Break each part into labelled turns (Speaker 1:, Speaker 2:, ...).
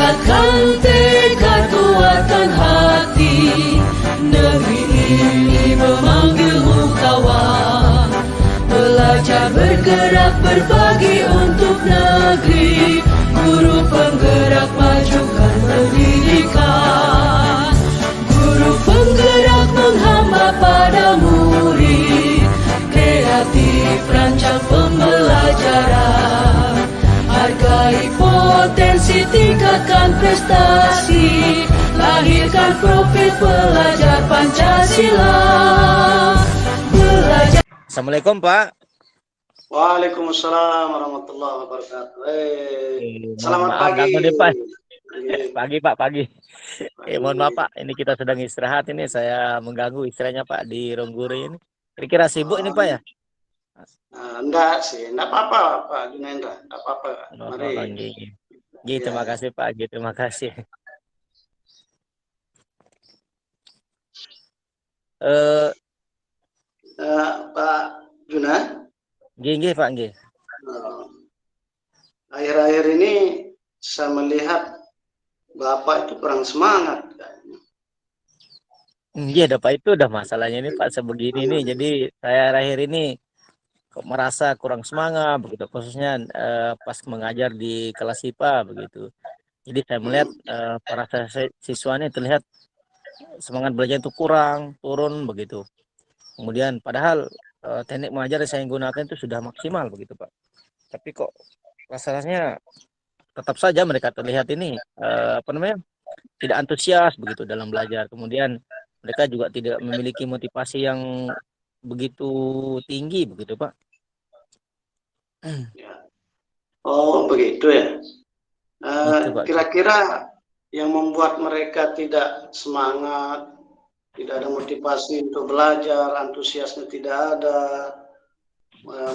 Speaker 1: Kuatkan tekad, kuatkan hati. Negeri ini memanggilmu kawan. Belajar, bergerak, berbagi untuk negeri. Guru penggerak, majukan pendidikan. Guru penggerak menghamba pada murid. Kreatif, rancang pembelajaran. Hargai potensi, tingkatkan prestasi. Lahirkan profil pelajar Pancasila. Belajar.
Speaker 2: Assalamualaikum Pak.
Speaker 3: Waalaikumsalam warahmatullahi wabarakatuh. Selamat
Speaker 2: Maaf,
Speaker 3: pagi.
Speaker 2: ganggu nih Pak. Pagi Pak, pagi. Mohon maaf Pak, ini kita sedang istirahat ini, saya mengganggu istilahnya Pak di Rongguri ini. Kira-kira sibuk ini Pak ya?
Speaker 3: Enggak sih, enggak apa-apa Pak Junendra, enggak apa-apa. Mari.
Speaker 2: Terima kasih Pak, terima kasih.
Speaker 3: Pak Juna.
Speaker 2: Gini Pak, gini.
Speaker 3: Akhir-akhir ini saya melihat Bapak itu kurang semangat.
Speaker 2: Iya, Pak, itu udah masalahnya ini Pak sebegini nih. Jadi saya akhir ini kok merasa kurang semangat begitu, khususnya pas mengajar di kelas IPA begitu. Jadi saya melihat para siswa ini terlihat semangat belajar itu kurang, turun begitu. Kemudian padahal teknik mengajar yang saya gunakan itu sudah maksimal begitu Pak. Tapi kok rasanya tetap saja mereka terlihat ini tidak antusias begitu dalam belajar. Kemudian mereka juga tidak memiliki motivasi yang begitu tinggi begitu Pak.
Speaker 3: Oh begitu ya. Kira-kira yang membuat mereka tidak semangat, tidak ada motivasi untuk belajar, antusiasnya tidak ada,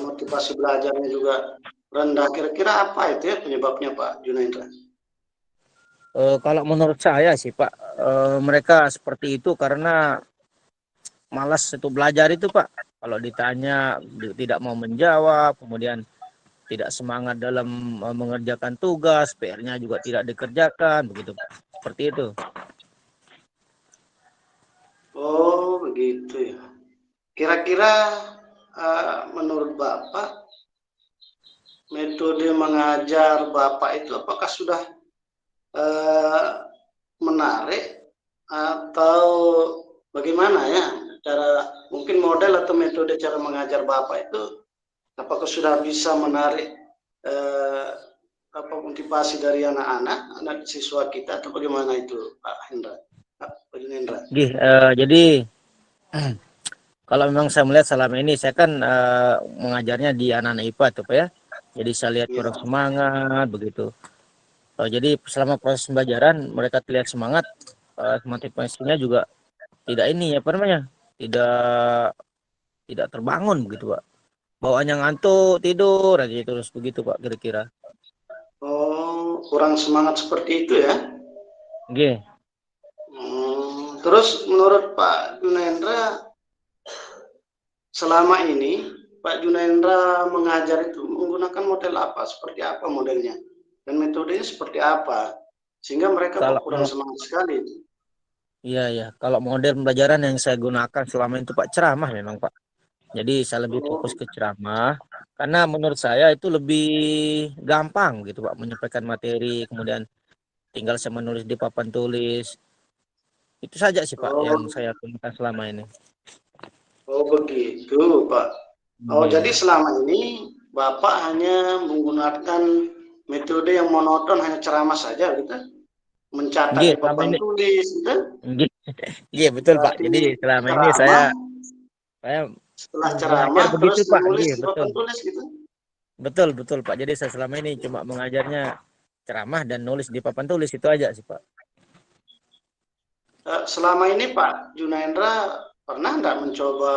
Speaker 3: motivasi belajarnya juga rendah. Kira-kira apa itu ya penyebabnya Pak Junendra?
Speaker 2: Kalau menurut saya sih Pak, mereka seperti itu karena malas itu belajar itu Pak. Kalau ditanya tidak mau menjawab, kemudian tidak semangat dalam mengerjakan tugas, PR-nya juga tidak dikerjakan, begitu Pak. Seperti itu.
Speaker 3: Oh begitu ya. Kira-kira menurut Bapak metode mengajar Bapak itu apakah sudah menarik atau bagaimana ya cara, mungkin model atau metode cara mengajar Bapak itu apakah sudah bisa menarik motivasi dari anak siswa kita atau bagaimana itu Pak Hendra? Pak Junendra.
Speaker 2: Jadi kalau memang saya melihat selama ini saya kan mengajarnya di anak-anak IPA tuh Pak ya. Jadi saya lihat kurang semangat begitu. Jadi selama proses pembelajaran mereka terlihat semangat, motivasinya juga tidak tidak terbangun begitu Pak. Bawaannya ngantuk, tidur aja terus begitu Pak kira-kira.
Speaker 3: Oh, kurang semangat seperti itu ya?
Speaker 2: Oke.
Speaker 3: Terus menurut Pak Junendra, selama ini Pak Junendra mengajar itu menggunakan model apa? Seperti apa modelnya? Dan metodenya seperti apa? Sehingga mereka kurang semangat sekali.
Speaker 2: Iya. Kalau model pembelajaran yang saya gunakan selama itu Pak, ceramah memang Pak. Jadi saya lebih fokus ke ceramah. Karena menurut saya itu lebih gampang gitu Pak, menyampaikan materi. Kemudian tinggal saya menulis di papan tulis. Itu saja sih Pak yang saya gunakan selama ini.
Speaker 3: Oh begitu Pak. Oh jadi selama ini Bapak hanya menggunakan metode yang monoton, hanya ceramah saja gitu? Mencatat di papan tulis gitu?
Speaker 2: Iya betul Pak. Jadi selama ini saya
Speaker 3: setelah ceramah terus
Speaker 2: Pak.
Speaker 3: Menulis di papan tulis gitu?
Speaker 2: Betul Pak. Jadi saya selama ini cuma mengajarnya ceramah dan nulis di papan tulis, itu aja sih Pak.
Speaker 3: Selama ini Pak Junendra pernah nggak mencoba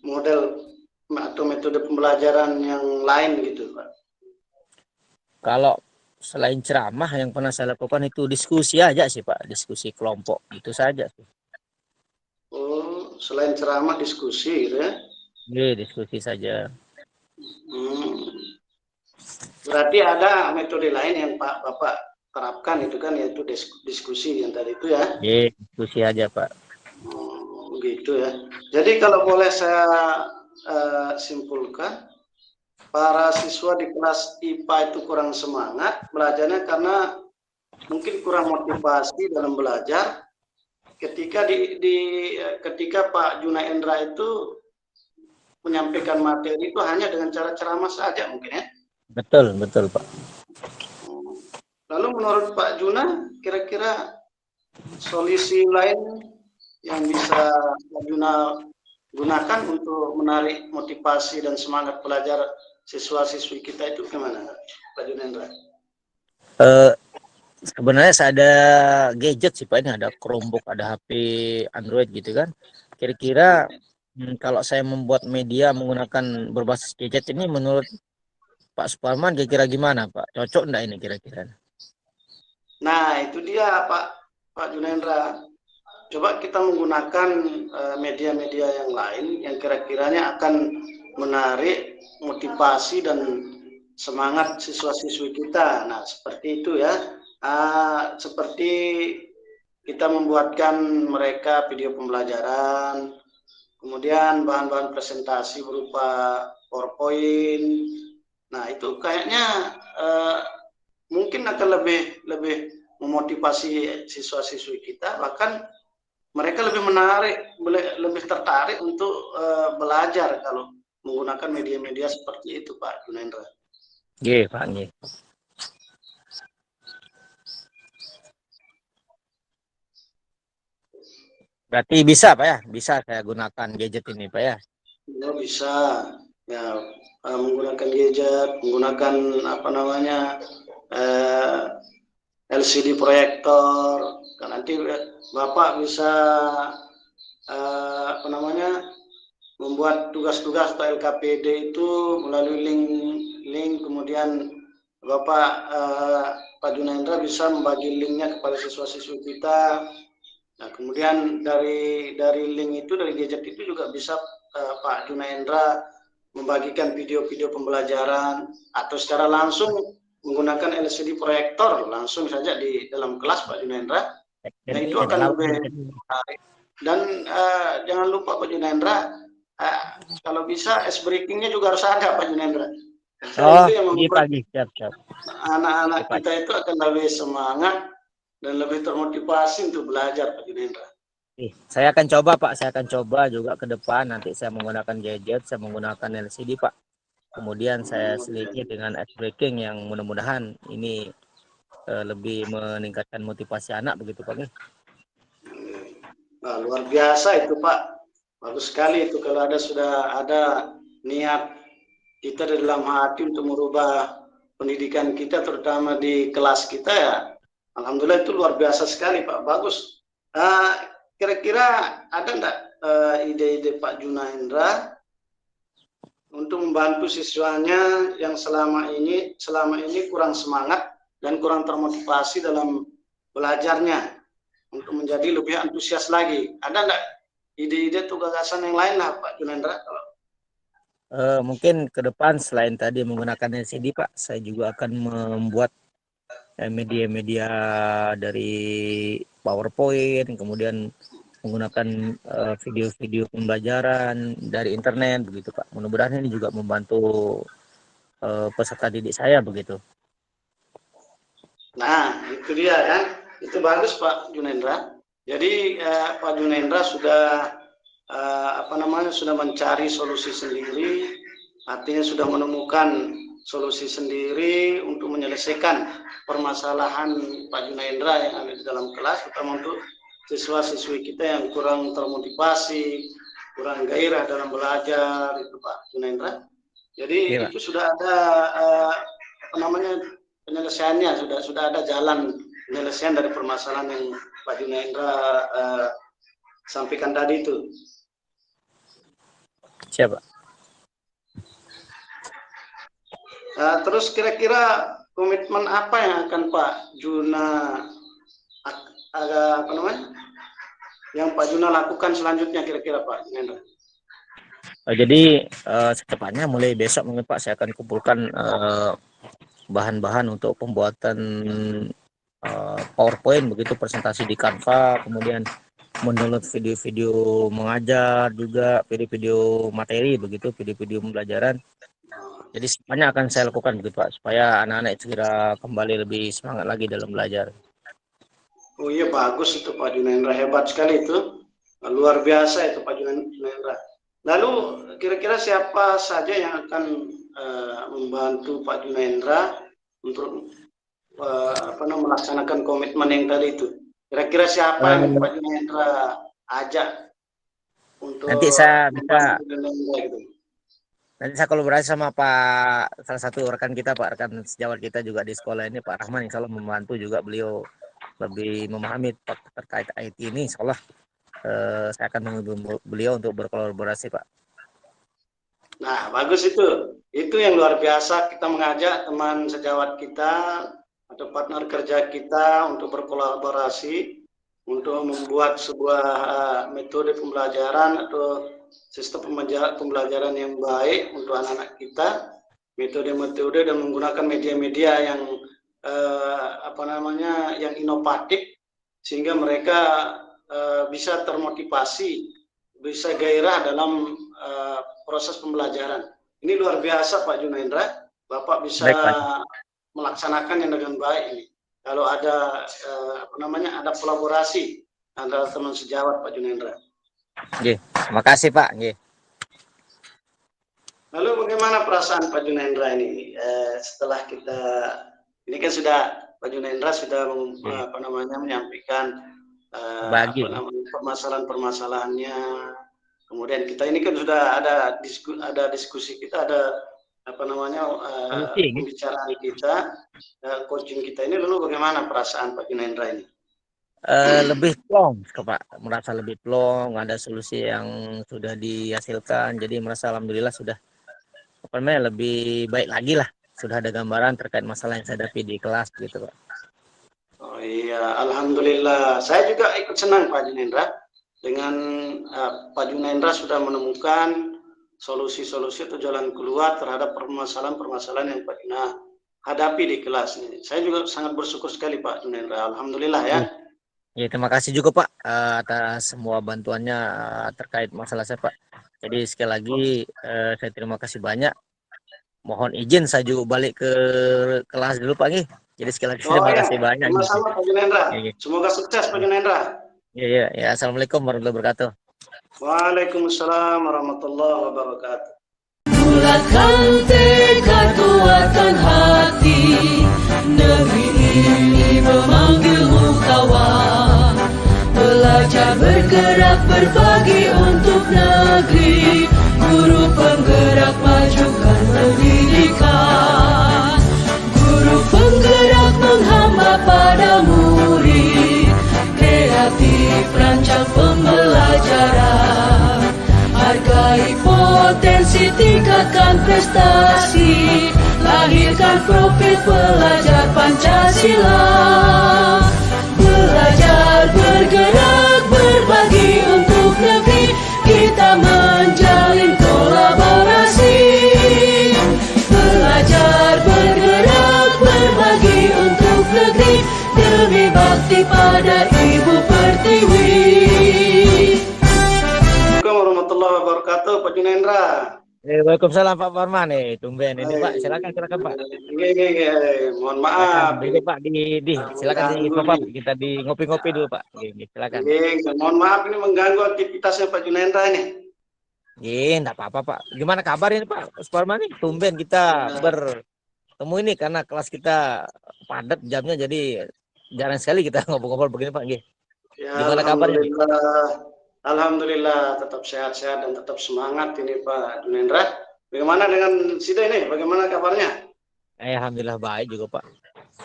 Speaker 3: model atau metode pembelajaran yang lain gitu Pak?
Speaker 2: Kalau selain ceramah yang pernah saya lakukan itu diskusi aja sih Pak, diskusi kelompok itu saja sih.
Speaker 3: Oh, selain ceramah diskusi gitu ya?
Speaker 2: Iya, diskusi saja.
Speaker 3: Berarti ada metode lain yang Bapak terapkan itu kan, yaitu diskusi yang tadi itu ya.
Speaker 2: Diskusi aja Pak.
Speaker 3: Begitu ya. Jadi kalau boleh saya simpulkan, para siswa di kelas IPA itu kurang semangat belajarnya karena mungkin kurang motivasi dalam belajar. Ketika Pak Junaendra itu menyampaikan materi itu hanya dengan cara ceramah saja mungkin ya.
Speaker 2: Betul Pak.
Speaker 3: Lalu menurut Pak Juna, kira-kira solusi lain yang bisa Pak Juna gunakan untuk menarik motivasi dan semangat belajar siswa-siswi kita itu gimana, Pak Junaendra?
Speaker 2: Sebenarnya saya ada gadget sih Pak, ini ada Chromebook, ada HP Android gitu kan. Kira-kira kalau saya membuat media menggunakan berbasis gadget ini menurut Pak Suparman kira-kira gimana Pak? Cocok enggak ini kira-kira?
Speaker 3: Nah itu dia Pak Junaendra. Coba kita menggunakan media-media yang lain yang kira-kiranya akan menarik motivasi dan semangat siswa-siswi kita. Nah seperti itu ya. Seperti kita membuatkan mereka video pembelajaran, kemudian bahan-bahan presentasi berupa PowerPoint. Nah itu kayaknya mungkin akan lebih memotivasi siswa-siswi kita, bahkan mereka lebih menarik, lebih tertarik untuk belajar kalau menggunakan media-media seperti itu Pak Junaendra.
Speaker 2: Iya Pak, iya. Berarti bisa Pak ya? Bisa saya gunakan gadget ini Pak ya?
Speaker 3: Ya bisa. Ya, menggunakan gadget, menggunakan LCD proyektor. Kan nanti Bapak bisa membuat tugas-tugas atau LKPD itu melalui link, kemudian Bapak Pak Junaendra bisa membagi linknya kepada siswa-siswi kita. Nah, kemudian dari link itu, dari gadget itu juga bisa Pak Junaendra membagikan video-video pembelajaran atau secara langsung menggunakan LCD proyektor langsung saja di dalam kelas Pak Junaendra. Nah, itu akan lebih menarik. Dan jangan lupa Pak Junaendra, kalau bisa ice breaking-nya juga harus ada Pak Junaendra. Itu yang membuat anak-anak kita itu akan lebih semangat dan lebih termotivasi untuk belajar Pak Junaendra.
Speaker 2: Saya akan coba Pak, saya akan coba juga ke depan. Nanti saya menggunakan gadget, saya menggunakan LCD Pak. Kemudian saya selingi dengan ice breaking yang mudah-mudahan ini lebih meningkatkan motivasi anak begitu Pak.
Speaker 3: Nah, luar biasa itu Pak, bagus sekali itu kalau sudah ada niat kita di dalam hati untuk merubah pendidikan kita, terutama di kelas kita ya. Alhamdulillah itu luar biasa sekali Pak, bagus. Kira-kira ada enggak ide-ide Pak Junaendra untuk membantu siswanya yang selama ini kurang semangat dan kurang termotivasi dalam belajarnya untuk menjadi lebih antusias lagi? Ada enggak ide-ide atau gagasan yang lain lah Pak Junaendra?
Speaker 2: Mungkin ke depan selain tadi menggunakan LCD Pak, saya juga akan membuat media-media dari PowerPoint, kemudian menggunakan video-video pembelajaran dari internet begitu Pak. Mudah-mudahan ini juga membantu peserta didik saya begitu.
Speaker 3: Nah itu dia kan, itu bagus Pak Junaendra. Jadi Pak Junaendra sudah sudah mencari solusi sendiri, artinya sudah menemukan solusi sendiri untuk menyelesaikan permasalahan Pak Junaendra yang ada di dalam kelas, terutama untuk siswa-siswi kita yang kurang termotivasi, kurang gairah dalam belajar itu Pak Junaendra. Jadi itu sudah ada penyelesaiannya, sudah ada jalan penyelesaian dari permasalahan yang Pak Junaendra sampaikan tadi itu.
Speaker 2: Siapa?
Speaker 3: Terus kira-kira komitmen apa yang akan Pak Juna yang Pak Juna lakukan selanjutnya kira-kira Pak Junaendra?
Speaker 2: Jadi secepatnya mulai besok mungkin Pak saya akan kumpulkan bahan-bahan untuk pembuatan PowerPoint begitu, presentasi di Canva, kemudian mendownload video-video mengajar juga, video-video materi begitu, video-video pembelajaran. Jadi semuanya akan saya lakukan begitu Pak, supaya anak-anak segera kembali lebih semangat lagi dalam belajar.
Speaker 3: Oh iya, bagus itu Pak Junaindra, hebat sekali itu. Luar biasa itu Pak Junaindra. Lalu kira-kira siapa saja yang akan membantu Pak Junaindra untuk melaksanakan komitmen yang tadi itu? Kira-kira siapa yang Pak Junaindra ajak untuk
Speaker 2: nanti saya bisa
Speaker 3: gitu?
Speaker 2: Nanti saya kolaborasi sama Pak, salah satu rekan kita, Pak, rekan sejawat kita juga di sekolah ini, Pak Rahman, insya Allah membantu juga beliau lebih memahami terkait IT ini. Insya Allah saya akan menghubungi beliau untuk berkolaborasi, Pak.
Speaker 3: Nah, bagus itu. Itu yang luar biasa, kita mengajak teman sejawat kita atau partner kerja kita untuk berkolaborasi untuk membuat sebuah metode pembelajaran atau sistem pembelajaran yang baik untuk anak-anak kita, metode-metode dan menggunakan media-media yang yang inovatif sehingga mereka bisa termotivasi, bisa gairah dalam proses pembelajaran. Ini luar biasa Pak Junaindra, Bapak bisa melaksanakannya dengan baik ini. Kalau ada ada kolaborasi antara teman sejawat Pak Junaindra.
Speaker 2: Oke, terima kasih Pak. Oke.
Speaker 3: Lalu bagaimana perasaan Pak Junaindra ini setelah kita ini kan sudah Pak Junaindra sudah menyampaikan permasalahan-permasalahannya. Kemudian kita ini kan sudah ada diskusi kita, ada pembicaraan kita, coaching kita ini. Lalu bagaimana perasaan Pak Junaindra ini?
Speaker 2: Lebih plong Pak, merasa lebih plong, ada solusi yang sudah dihasilkan, jadi merasa alhamdulillah sudah lebih baik lagi lah, sudah ada gambaran terkait masalah yang saya hadapi di kelas gitu Pak.
Speaker 3: Oh iya, alhamdulillah, saya juga ikut senang Pak Junaindra dengan Pak Junaindra sudah menemukan solusi-solusi atau jalan keluar terhadap permasalahan-permasalahan yang Pak Juna hadapi di kelas ini. Saya juga sangat bersyukur sekali Pak Junaindra, alhamdulillah ya.
Speaker 2: Ya, terima kasih juga Pak atas semua bantuannya terkait masalah saya Pak. Jadi sekali lagi saya terima kasih banyak. Mohon izin saya juga balik ke kelas dulu Pak. Jadi sekali lagi terima kasih banyak.
Speaker 3: Sama-sama Pak Junaindra. Semoga sukses Pak Junaindra.
Speaker 2: Ya. Assalamualaikum warahmatullahi wabarakatuh.
Speaker 3: Waalaikumsalam warahmatullahi wabarakatuh.
Speaker 1: Bulatkan tekad, kuatkan hati, negeri ini memanggilmu kawan. Belajar bergerak berbagi untuk negeri, guru penggerak majukan pendidikan. Guru penggerak menghamba pada murid, kreatif rancang pembelajaran. Hargai potensi, tingkatkan prestasi, lahirkan profil pelajar Pancasila. Belajar, bergerak, berbagi untuk negeri, kita menjalin kolaborasi. Belajar, bergerak, berbagi untuk negeri, demi bakti pada Ibu Pertiwi.
Speaker 3: Assalamualaikum warahmatullahi wabarakatuh Pak Junaindra.
Speaker 2: Waalaikumsalam Pak Farman. Tumben ini Pak, silakan Pak.
Speaker 3: Mohon maaf.
Speaker 2: Ini Pak silakan di Pak, kita di ngopi-ngopi dulu Pak. Silakan.
Speaker 3: Mohon maaf ini mengganggu aktivitasnya Pak Junaindra ini.
Speaker 2: Enggak apa-apa Pak. Gimana kabar ini Pak Farman nih? Tumben kita bertemu ini karena kelas kita padat jamnya, jadi jarang sekali kita ngobrol-ngobrol begini Pak.
Speaker 3: Ya,
Speaker 2: gimana kabarnya?
Speaker 3: Alhamdulillah tetap sehat-sehat dan tetap semangat ini Pak Junaindra. Bagaimana dengan Sida ini? Bagaimana kabarnya?
Speaker 2: Alhamdulillah baik juga Pak.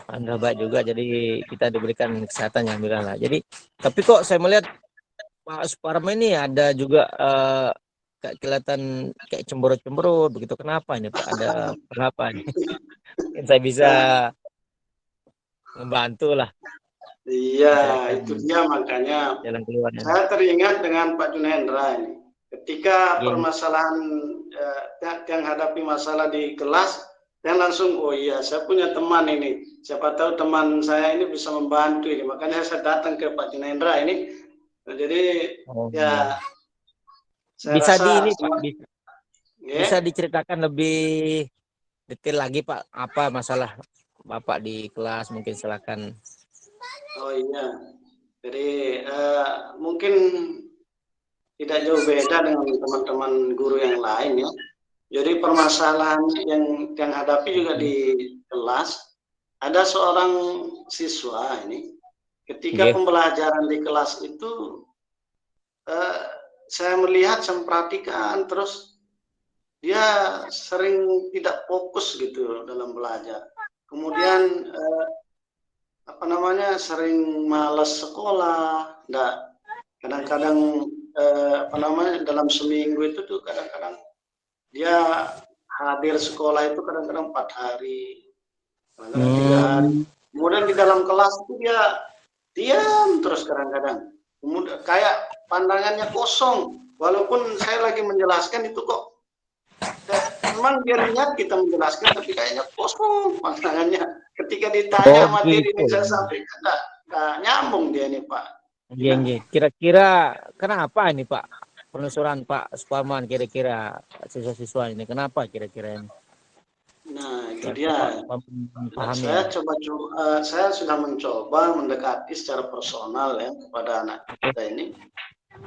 Speaker 2: Alhamdulillah baik juga. Jadi kita diberikan kesehatan yang alhamdulillah. Jadi tapi kok saya melihat Pak Suparman ini ada juga kayak kelihatan kayak cemberut-cemberut begitu. Kenapa ini Pak? Ada kenapa ini? Saya bisa membantu lah.
Speaker 3: Iya, itu dia makanya
Speaker 2: jalan keluarnya.
Speaker 3: Saya teringat dengan Pak Junaindra ini. Ketika permasalahan yang hadapi masalah di kelas, saya langsung, oh iya, saya punya teman ini. Siapa tahu teman saya ini bisa membantu ini. Makanya saya datang ke Pak Junendra ini. Nah, jadi
Speaker 2: Oh, iya.
Speaker 3: ya saya
Speaker 2: Bisa di
Speaker 3: rasa
Speaker 2: ini Pak, bisa
Speaker 3: ya.
Speaker 2: diceritakan lebih detail lagi Pak, apa masalah Bapak di kelas, mungkin silakan.
Speaker 3: Oh iya. Jadi mungkin tidak jauh beda dengan teman-teman guru yang lain ya. Jadi permasalahan yang hadapi juga di kelas, ada seorang siswa ini ketika
Speaker 2: Nggih.
Speaker 3: pembelajaran di kelas itu saya melihat, saya memperhatikan terus dia sering tidak fokus gitu dalam belajar. Kemudian apa namanya, sering malas sekolah, enggak, kadang-kadang apa namanya, dalam seminggu itu tuh kadang-kadang dia hadir sekolah itu kadang-kadang 4 hari, kadang-kadang 3 hari.
Speaker 2: Hmm.
Speaker 3: Kemudian di dalam kelas itu dia diam terus kadang-kadang. Kemudian kayak pandangannya kosong. Walaupun saya lagi menjelaskan itu kok memang dia niat kita menjelaskan tapi kayaknya kosong pandangannya. Ketika ditanya
Speaker 2: Oh
Speaker 3: materi
Speaker 2: gitu.
Speaker 3: yang saya sampaikan enggak nyambung dia nih Pak.
Speaker 2: Nggih, nggih. Kira-kira kenapa ini Pak? Penelusuran Pak Suparman kira-kira siswa-siswa ini kenapa kira-kira ini?
Speaker 3: Nah, itu
Speaker 2: Yang
Speaker 3: dia.
Speaker 2: Bapak pahami
Speaker 3: Saya
Speaker 2: ini.
Speaker 3: saya sudah mencoba mendekati secara personal ya kepada anak kita ini.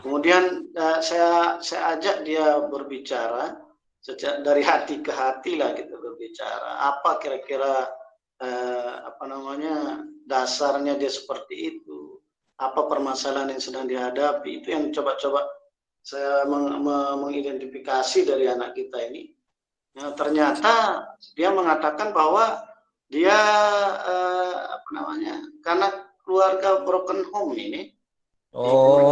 Speaker 3: Kemudian saya ajak dia berbicara sejak dari hati ke hati lah kita berbicara. Apa kira-kira apa namanya, dasarnya dia seperti itu? Apa permasalahan yang sedang dihadapi? Itu yang coba-coba saya mengidentifikasi dari anak kita ini. Ya, ternyata dia mengatakan bahwa dia apa namanya, karena keluarga broken home ini,
Speaker 2: Oh,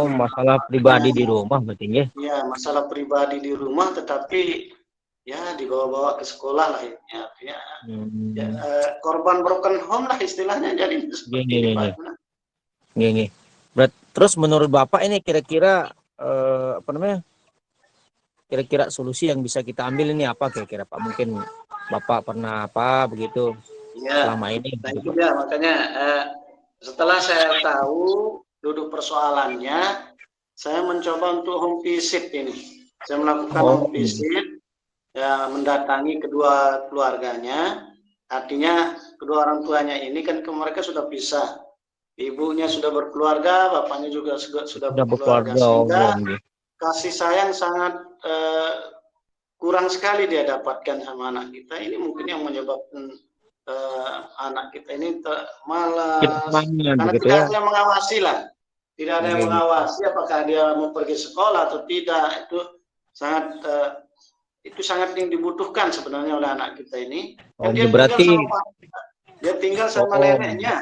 Speaker 3: ibunya,
Speaker 2: masalah
Speaker 3: bapaknya,
Speaker 2: pribadi di rumah berarti nggih.
Speaker 3: ya masalah pribadi di rumah, tetapi ya dibawa-bawa ke sekolah lah ya, artinya ya,
Speaker 2: Hmm.
Speaker 3: korban broken home lah istilahnya, jadi
Speaker 2: Nggih,
Speaker 3: seperti
Speaker 2: nggih,
Speaker 3: ini
Speaker 2: nggih.
Speaker 3: Pak. Nah,
Speaker 2: Nggih, nggih. Terus menurut Bapak ini kira-kira apa namanya? Kira-kira solusi yang bisa kita ambil ini apa kira-kira Pak? Mungkin Bapak pernah apa begitu
Speaker 3: ya,
Speaker 2: selama ini
Speaker 3: nah itu
Speaker 2: gitu Pak.
Speaker 3: dia makanya setelah saya tahu duduk persoalannya, saya mencoba untuk home visit ini. Saya melakukan
Speaker 2: Oh,
Speaker 3: home visit, ya, mendatangi kedua keluarganya. Artinya kedua orang tuanya ini kan mereka sudah pisah. Ibunya sudah berkeluarga, bapaknya juga sudah
Speaker 2: sudah
Speaker 3: berkeluarga,
Speaker 2: berkeluarga. Oh,
Speaker 3: sehingga
Speaker 2: nggih.
Speaker 3: kasih sayang sangat kurang sekali dia dapatkan sama anak kita. Ini mungkin yang menyebabkan anak kita ini
Speaker 2: Tidak
Speaker 3: malas,
Speaker 2: semangat
Speaker 3: karena
Speaker 2: begitu
Speaker 3: tidak
Speaker 2: ya.
Speaker 3: ada yang mengawasi lah. Tidak ada yang
Speaker 2: Nggih, nggih.
Speaker 3: mengawasi apakah dia mau pergi sekolah atau tidak. Itu sangat yang dibutuhkan sebenarnya oleh anak kita ini.
Speaker 2: Oh,
Speaker 3: Kan dia
Speaker 2: nggih,
Speaker 3: tinggal
Speaker 2: berarti
Speaker 3: sama dia tinggal sama
Speaker 2: oh
Speaker 3: neneknya.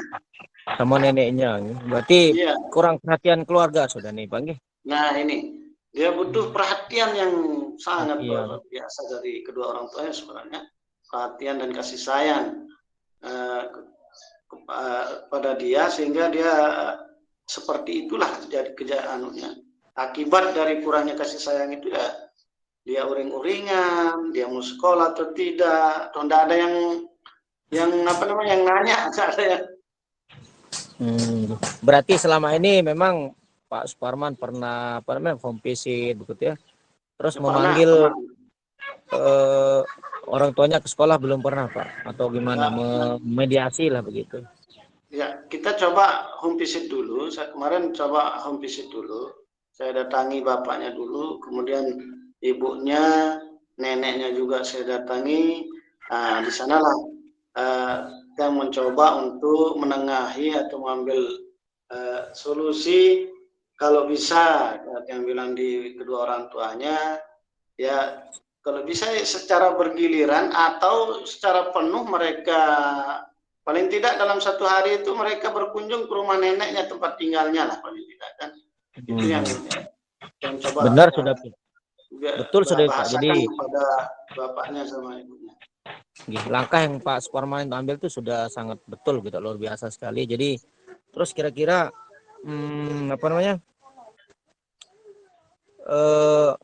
Speaker 2: sama neneknya. Berarti
Speaker 3: Iya.
Speaker 2: kurang perhatian keluarga sudah nih Pak nggih.
Speaker 3: Nah ini dia butuh perhatian yang sangat
Speaker 2: Perhatian.
Speaker 3: luar biasa dari kedua orang tuanya sebenarnya, perhatian dan kasih sayang eh, pada dia, sehingga dia seperti itulah jadi kejahatannya. Akibat dari kurangnya kasih sayang itu ya dia uring-uringan, dia mau sekolah atau tidak, atau tidak ada yang apa namanya, yang nanya, tidak ada yang.
Speaker 2: Berarti selama ini memang Pak Suparman pernah apa namanya home visit begitu ya. Terus
Speaker 3: Ya,
Speaker 2: memanggil
Speaker 3: pernah.
Speaker 2: orang tuanya ke sekolah belum pernah Pak, atau gimana
Speaker 3: Nah,
Speaker 2: memediasi lah begitu.
Speaker 3: ya, kita coba home visit dulu. Saya kemarin coba home visit dulu. Saya datangi bapaknya dulu, kemudian ibunya, neneknya juga saya datangi. Nah, di sanalah yang mencoba untuk menengahi atau mengambil solusi, kalau bisa yang bilang di kedua orang tuanya, ya kalau bisa secara bergiliran atau secara penuh mereka, paling tidak dalam satu hari itu mereka berkunjung ke rumah neneknya, tempat tinggalnya lah paling tidak kan. Itu yang coba
Speaker 2: Benar sudah betul sudah Pak.
Speaker 3: bahasakan
Speaker 2: Jadi
Speaker 3: kepada bapaknya sama ibunya.
Speaker 2: langkah yang Pak Suparman ambil itu sudah sangat betul gitu, luar biasa sekali. Jadi terus kira-kira apa namanya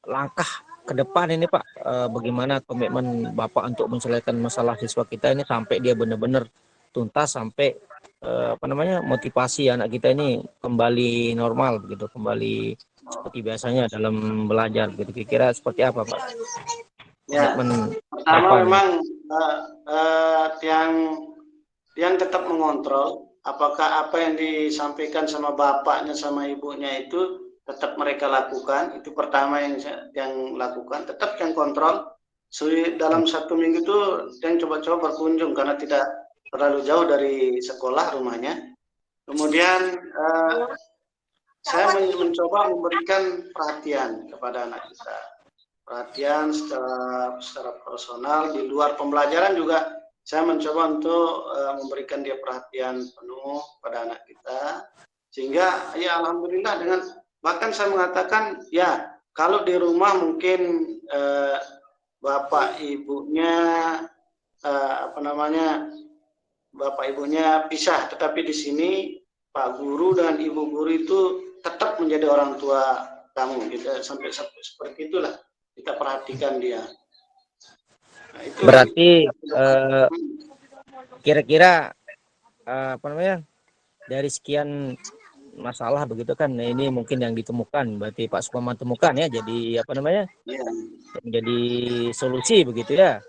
Speaker 2: langkah ke depan ini Pak, bagaimana komitmen Bapak untuk menyelesaikan masalah siswa kita ini sampai dia benar-benar tuntas, sampai apa namanya, motivasi anak kita ini kembali normal begitu, kembali seperti biasanya dalam belajar gitu. Kira-kira seperti apa Pak
Speaker 3: Ya,
Speaker 2: komitmen
Speaker 3: pertama
Speaker 2: depan ini?
Speaker 3: memang yang tetap mengontrol apakah apa yang disampaikan sama bapaknya sama ibunya itu tetap mereka lakukan. Itu pertama yang lakukan, tetap yang kontrol. Dalam 1 minggu itu yang coba-coba berkunjung karena tidak terlalu jauh dari sekolah rumahnya. Kemudian saya mencoba memberikan perhatian kepada anak kita, perhatian secara personal di luar pembelajaran juga. Saya mencoba untuk memberikan dia perhatian penuh pada anak kita, sehingga ya alhamdulillah, dengan bahkan saya mengatakan ya kalau di rumah mungkin bapak ibunya bapak ibunya pisah, tetapi di sini Pak Guru dan Ibu Guru itu tetap menjadi orang tua kamu. Kita sampai seperti itulah kita perhatikan dia. Nah, itu
Speaker 2: Berarti kira-kira apa namanya, dari sekian masalah begitu kan, nah ini mungkin yang ditemukan, berarti Pak Suparman temukan ya, jadi apa namanya,
Speaker 3: ya,
Speaker 2: menjadi solusi begitu ya.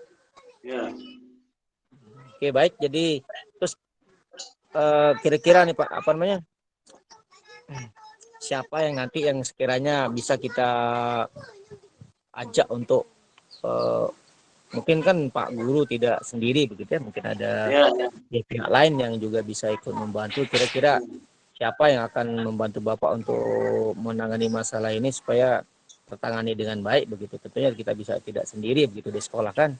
Speaker 3: ya.
Speaker 2: Oke baik, jadi terus kira-kira nih Pak, apa namanya, siapa yang nanti yang sekiranya bisa kita ajak untuk mungkin kan Pak Guru tidak sendiri begitu ya, mungkin ada
Speaker 3: Ya, ya.
Speaker 2: pihak lain yang juga bisa ikut membantu. Kira-kira siapa yang akan membantu Bapak untuk menangani masalah ini supaya tertangani dengan baik begitu. Tentunya kita bisa tidak sendiri begitu di sekolah kan.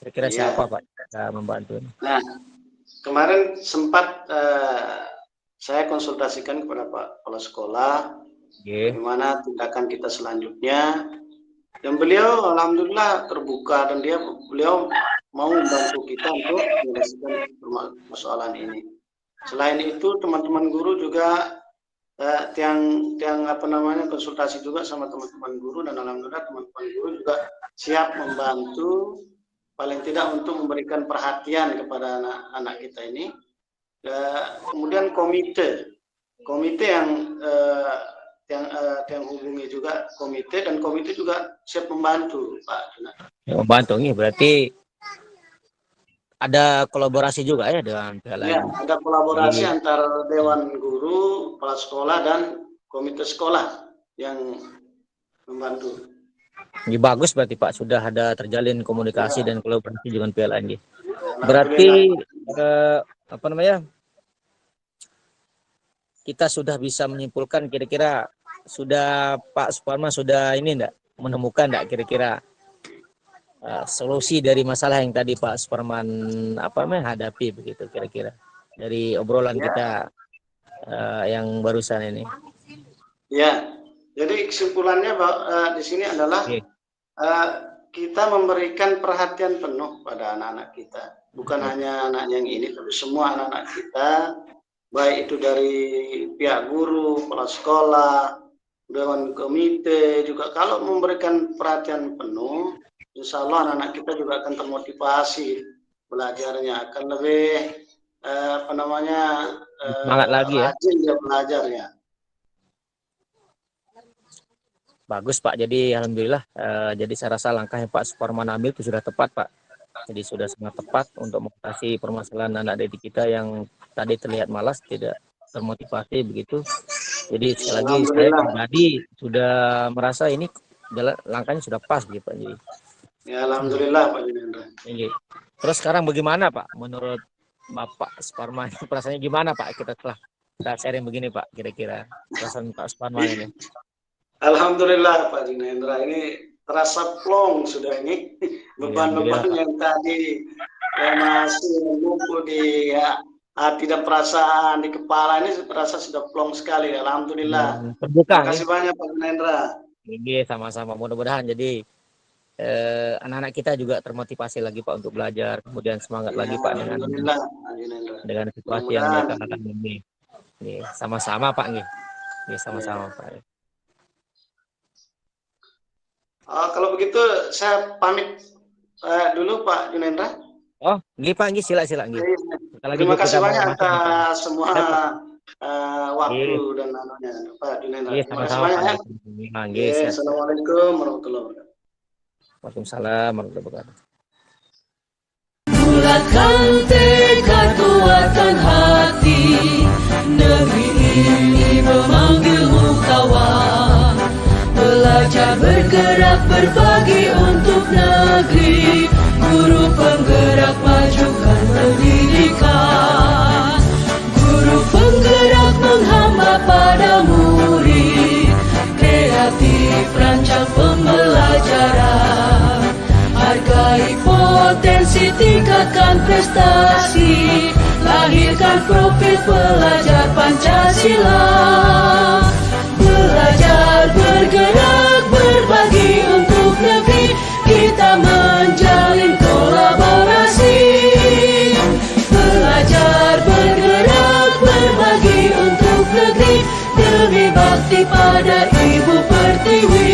Speaker 2: Kira-kira
Speaker 3: Ya.
Speaker 2: siapa Pak yang membantu?
Speaker 3: Nah, kemarin sempat saya konsultasikan kepada Pak Kepala Sekolah bagaimana tindakan kita selanjutnya, dan beliau alhamdulillah terbuka dan beliau mau membantu kita untuk menyelesaikan persoalan ini. Selain itu teman-teman guru juga yang apa namanya konsultasi juga sama teman-teman guru, dan alhamdulillah teman-teman guru juga siap membantu paling tidak untuk memberikan perhatian kepada anak-anak kita ini. Kemudian komite yang hubungi juga komite, dan komite juga siap membantu Pak.
Speaker 2: Membantu nih berarti ada kolaborasi juga ya dengan pihak lain.
Speaker 3: Ya, ada kolaborasi antara Dewan Guru, Kepala Sekolah, dan Komite Sekolah yang membantu.
Speaker 2: Ini bagus berarti Pak, sudah ada terjalin komunikasi dan kolaborasi dengan pihak lain.
Speaker 3: Berarti
Speaker 2: apa namanya, kita sudah bisa menyimpulkan kira-kira sudah Pak Suparman sudah ini enggak menemukan enggak kira-kira solusi dari masalah yang tadi Pak Suparman apa namanya hadapi begitu, kira-kira dari obrolan kita yang barusan ini.
Speaker 3: Ya, jadi kesimpulannya di sini adalah kita memberikan perhatian penuh pada anak-anak kita, bukan hanya anak yang ini, tapi semua anak-anak kita, baik itu dari pihak guru, kepala sekolah, dewan komite juga. Kalau memberikan perhatian penuh, insya Allah anak-anak kita juga akan termotivasi belajarnya, akan lebih
Speaker 2: semangat lagi ya,
Speaker 3: rajin dia belajarnya.
Speaker 2: Bagus Pak, jadi alhamdulillah, jadi saya rasa langkah yang Pak Suparman ambil itu sudah tepat Pak. Jadi sudah sangat tepat untuk mengatasi permasalahan anak didik kita yang tadi terlihat malas, tidak termotivasi begitu. Jadi sekali lagi saya pribadi sudah merasa ini langkahnya sudah pas gitu Pak. Jadi
Speaker 3: ya alhamdulillah Pak Junendra.
Speaker 2: Terus sekarang bagaimana Pak menurut Bapak Suparman, perasaannya gimana Pak kita sharing begini Pak, kira-kira perasaan Pak Suparman ini?
Speaker 3: Alhamdulillah Pak Junendra, ini terasa plong sudah ini. Beban-beban yang tadi masih menumpuk di hati dan perasaan di kepala ini terasa sudah plong sekali. Alhamdulillah.
Speaker 2: Terbuka.
Speaker 3: Terima kasih banyak Pak Junendra.
Speaker 2: Ini sama-sama, mudah-mudahan jadi anak-anak kita juga termotivasi lagi Pak untuk belajar, kemudian semangat lagi Pak dengan situasi yang mereka alami ini. Sama-sama Pak nih. Sama-sama Pak.
Speaker 3: Kalau begitu saya pamit dulu Pak Junendra.
Speaker 2: Oh, nggih Pak, nggih sila nggih.
Speaker 3: Terima kasih banyak
Speaker 2: masuk,
Speaker 3: atas semua waktu
Speaker 2: Iya.
Speaker 3: dan anunya Pak Junendra.
Speaker 2: Iya,
Speaker 3: Terima kasih
Speaker 2: sama-sama
Speaker 3: banyak
Speaker 2: Pak.
Speaker 3: ya.
Speaker 2: Nggih,
Speaker 3: Oke,
Speaker 2: siap.
Speaker 3: Assalamualaikum warahmatullahi wabarakatuh.
Speaker 2: Waalaikumsalam warahmatullahi wabarakatuh.
Speaker 1: Bulatkan tekad, kuatkan hati. Negeri ini memanggilmu kawan. Belajar bergerak berbagi untuk negeri. Guru penggerak majukan pendidikan. Guru penggerak menghamba pada murid. Kreatif rancang pembelajaran. Hargai potensi, tingkatkan prestasi. Lahirkan profil pelajar Pancasila. Belajar, bergerak, berbagi untuk negeri. Kita menjalin kolaborasi. Belajar, bergerak, berbagi untuk negeri. Demi bakti pada Ibu Pertiwi.